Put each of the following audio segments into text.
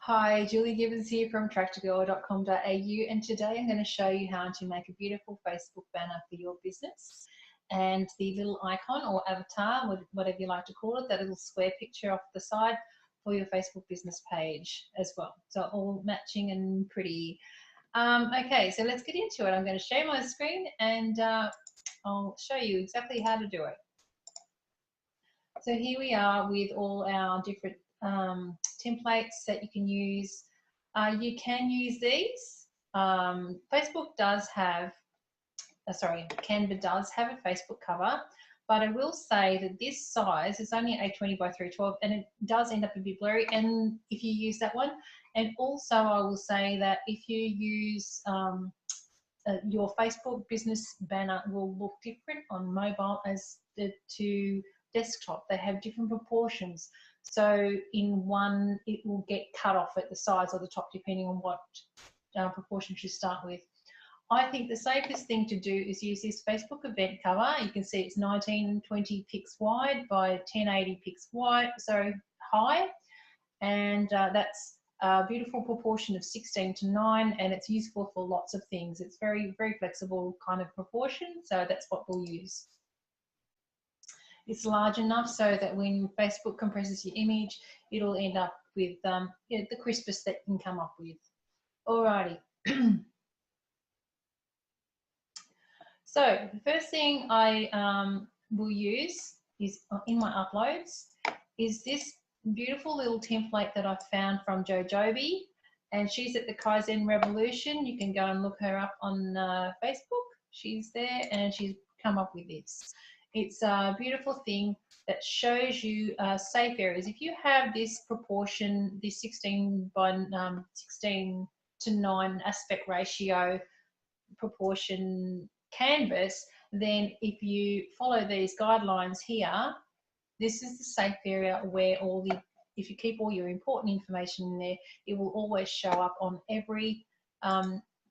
Hi, Julie Gibbons here from tractorgirl.com.au, and today I'm going to show you how to make a beautiful Facebook banner for your business. And the little icon or avatar, whatever you like to call it, that little square picture off the side for your Facebook business page as well. So all matching and pretty. Okay, so let's get into it. I'm going to share my screen and I'll show you exactly how to do it. So here we are with all our different templates that you can use. You can use these. Facebook does have, Canva does have a Facebook cover, but I will say that this size is only 820 by 312 and it does end up a bit blurry, and if you use that one. And also I will say that if you use your Facebook business banner will look different on mobile as to desktop. They have different proportions. So in one, it will get cut off at the sides or the top, depending on what proportions you start with. I think the safest thing to do is use this Facebook event cover. You can see it's 1920 pix wide by 1080 pix wide, so high. And that's a beautiful proportion of 16:9, and it's useful for lots of things. It's very, very flexible kind of proportion, so that's what we'll use. It's large enough so that when Facebook compresses your image, it'll end up with the crispest that you can come up with. Alrighty. So the first thing I will use is in my uploads is this beautiful little template that I found from Jojobi, and she's at the Kaizen Revolution. You can go and look her up on Facebook. She's there and she's come up with this. It's a beautiful thing that shows you safe areas. If you have this proportion, this 16 by 16:9 aspect ratio proportion canvas, then if you follow these guidelines here, this is the safe area where if you keep all your important information in there, it will always show up on every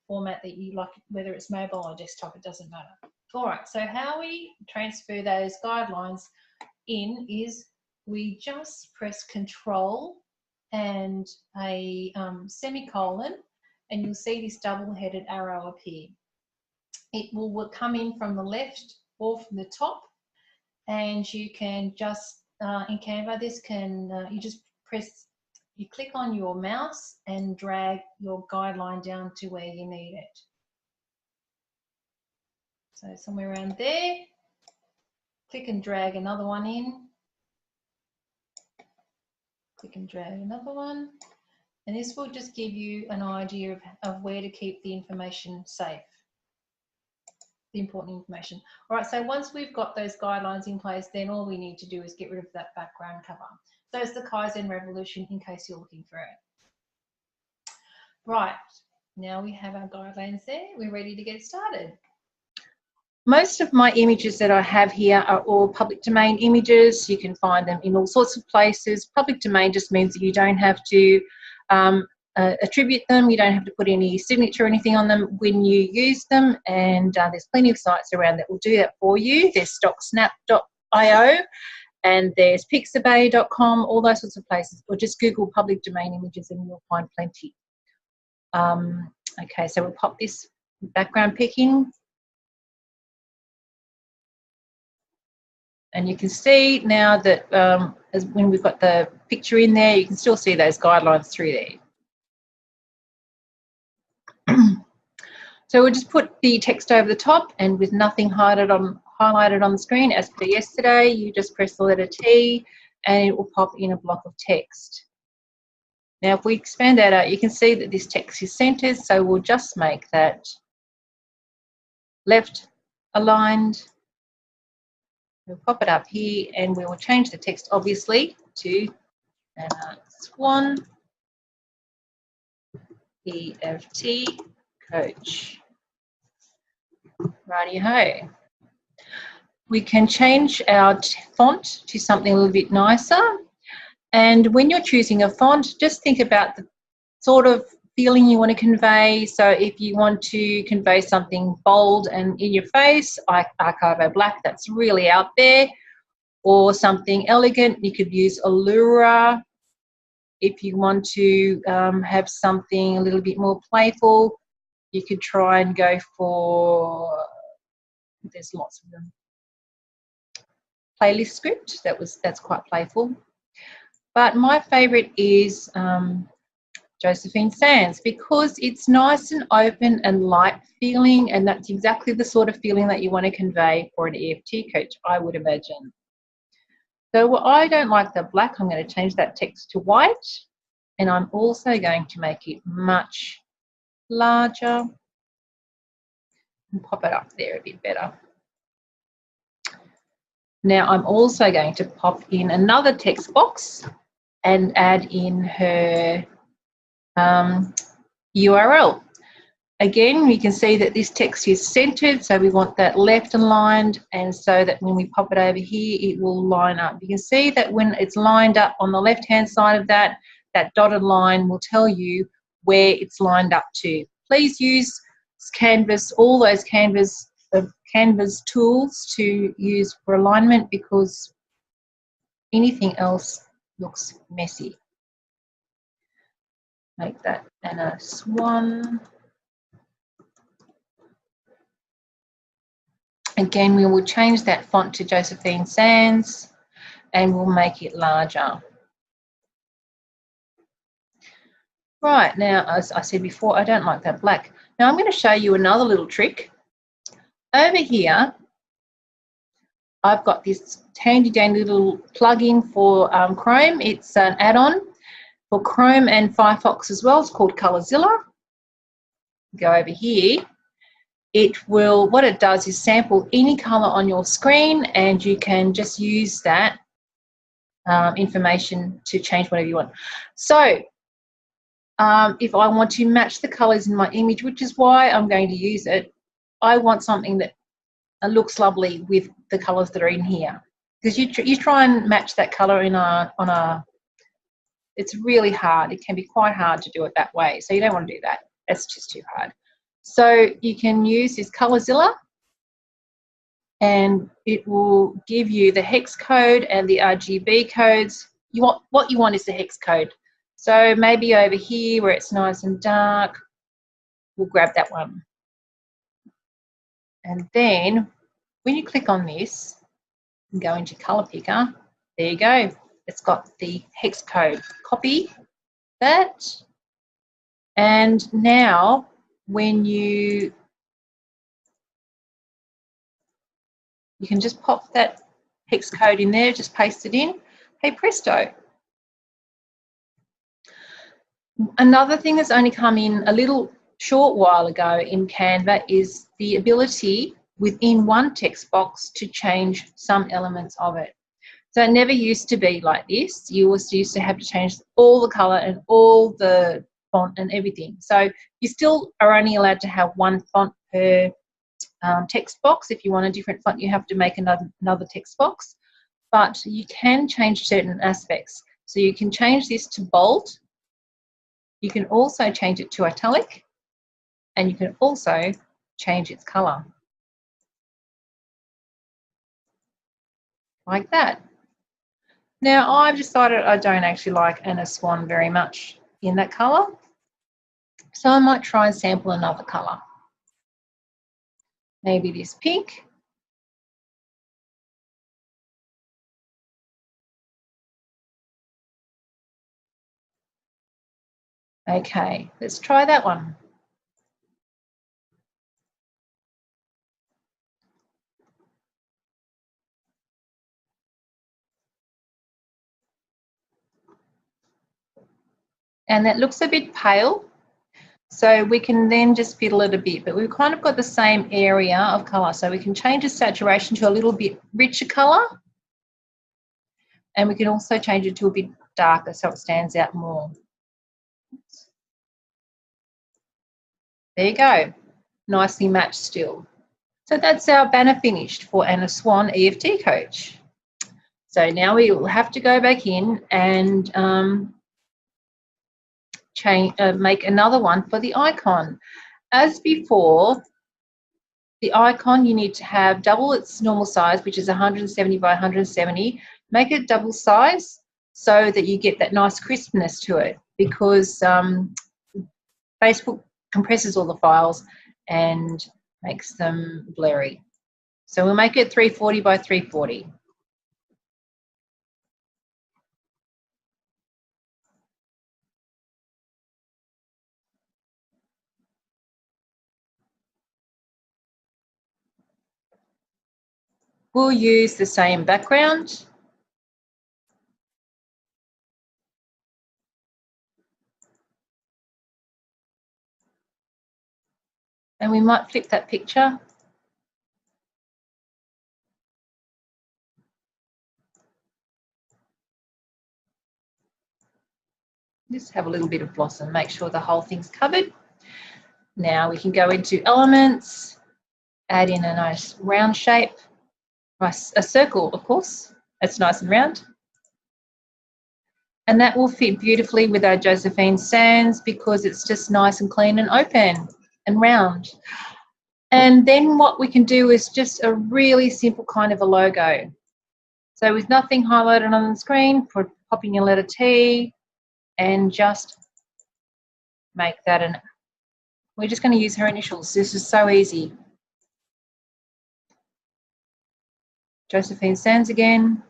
format that you like, whether it's mobile or desktop, it doesn't matter. All right, so how we transfer those guidelines in is we just press Control and a semicolon, and you'll see this double-headed arrow appear. It will come in from the left or from the top, and you can just, in Canva, this can, you click on your mouse and drag your guideline down to where you need it. So somewhere around there, click and drag another one in. Click and drag another one. And this will just give you an idea of where to keep the information safe, the important information. All right, so once we've got those guidelines in place, then all we need to do is get rid of that background cover. So it's the Kaizen Revolution, in case you're looking for it. Right, now we have our guidelines there. We're ready to get started. Most of my images that I have here are all public domain images. You can find them in all sorts of places. Public domain just means that you don't have to attribute them. You don't have to put any signature or anything on them when you use them, and there's plenty of sites around that will do that for you. There's stocksnap.io and there's pixabay.com, all those sorts of places, or just Google public domain images and you'll find plenty. Okay, so we'll pop this background pic in. And you can see now that when we've got the picture in there, you can still see those guidelines through there. So we'll just put the text over the top, and with nothing highlighted on the screen, as per yesterday, you just press the letter T and it will pop in a block of text. Now if we expand that out, you can see that this text is centered, so we'll just make that left aligned. We'll pop it up here and we will change the text, obviously, to Swan EFT Coach. Righty-ho. We can change our font to something a little bit nicer. And when you're choosing a font, just think about the sort of feeling you want to convey. So if you want to convey something bold and in your face, Archivo Black, that's really out there, or something elegant, you could use Allura If you want to have something a little bit more playful, you could try and go for, there's lots of them, playlist script. That's quite playful. But my favourite is Josephine Sands, because it's nice and open and light feeling, and that's exactly the sort of feeling that you want to convey for an EFT coach, I would imagine. So I don't like the black. I'm going to change that text to white, and I'm also going to make it much larger and pop it up there a bit better. Now I'm also going to pop in another text box and add in her URL. Again, we can see that this text is centered, so we want that left aligned, and so that when we pop it over here, it will line up. You can see that when it's lined up on the left-hand side of that, that dotted line will tell you where it's lined up to. Please use Canvas, all those Canvas tools to use for alignment, because anything else looks messy. Make that and a swan. Again, we will change that font to Josephine Sands and we'll make it larger. Right, now, as I said before, I don't like that black. Now I'm going to show you another little trick. Over here, I've got this handy dandy little plug-in for Chrome. It's an add-on for Chrome and Firefox as well. It's called Colorzilla. Go over here. It will, what it does is sample any color on your screen, and you can just use that information to change whatever you want. So if I want to match the colors in my image, which is why I'm going to use it, I want something that looks lovely with the colors that are in here. Because you try and match that color in it's really hard. It can be quite hard to do it that way. So you don't want to do that. That's just too hard. So you can use this Colorzilla, and it will give you the hex code and the RGB codes. What you want is the hex code. So maybe over here where it's nice and dark, we'll grab that one. And then when you click on this and go into Color Picker, there you go. It's got the hex code. Copy that. And now when you can just pop that hex code in there, just paste it in. Hey presto. Another thing that's only come in a little short while ago in Canva is the ability within one text box to change some elements of it. So it never used to be like this. You always used to have to change all the color and all the font and everything. So you still are only allowed to have one font per text box. If you want a different font, you have to make another text box. But you can change certain aspects. So you can change this to bold. You can also change it to italic, and you can also change its color. Like that. Now I've decided I don't actually like Anna Swan very much in that color. So I might try and sample another color. Maybe this pink. Okay, let's try that one. And that looks a bit pale. So we can then just fiddle it a bit, but we've kind of got the same area of colour. So we can change the saturation to a little bit richer colour. And we can also change it to a bit darker so it stands out more. There you go. Nicely matched still. So that's our banner finished for Anna Swan EFT Coach. So now we will have to go back in and make another one for the icon. As before, the icon you need to have double its normal size, which is 170 by 170. Make it double size so that you get that nice crispness to it, because Facebook compresses all the files and makes them blurry. So we'll make it 340 by 340. We'll use the same background. And we might flip that picture. Just have a little bit of blossom, make sure the whole thing's covered. Now we can go into elements, add in a nice round shape, a circle, of course, that's nice and round. And that will fit beautifully with our Josephine Sands because it's just nice and clean and open and round. And then what we can do is just a really simple kind of a logo. So with nothing highlighted on the screen, pop in your letter T and just make that an, we're just going to use her initials. This is so easy. Josephine Sands again.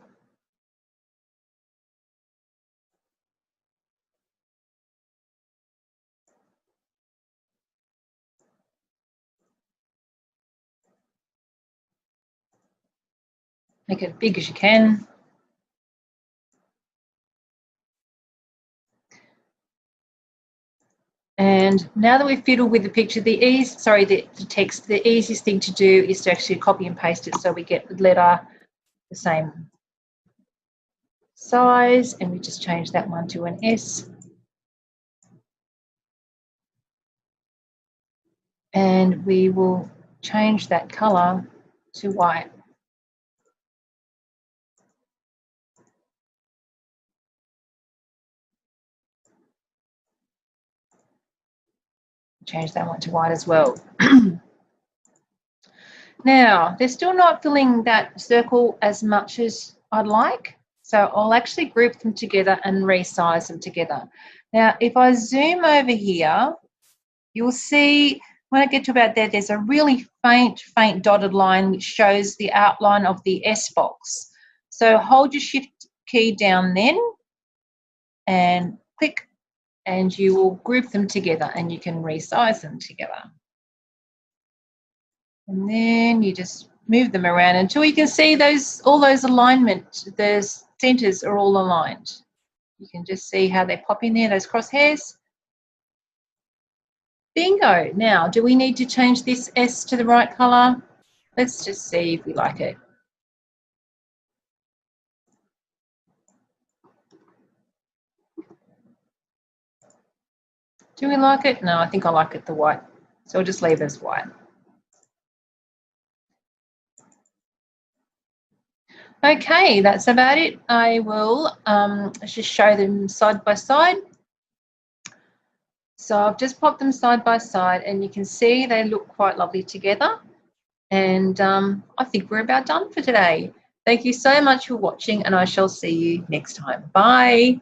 Make it as big as you can. And now that we've fiddled with the picture, the text, the easiest thing to do is to actually copy and paste it so we get the letter the same size, and we just change that one to an S. And we will change that color to white. Change that one to white as well. Now, they're still not filling that circle as much as I'd like, so I'll actually group them together and resize them together. Now, if I zoom over here, you'll see when I get to about there, there's a really faint dotted line which shows the outline of the S box. So hold your Shift key down then and click, and you will group them together and you can resize them together. And then you just move them around until you can see all those alignment, the centers are all aligned. You can just see how they pop in there, those crosshairs. Bingo. Now, do we need to change this S to the right color? Let's just see if we like it. Do we like it? No, I think I like it the white. So I'll just leave it as white. Okay, that's about it. I will just show them side by side. So I've just popped them side by side and you can see they look quite lovely together. And I think we're about done for today. Thank you so much for watching and I shall see you next time. Bye.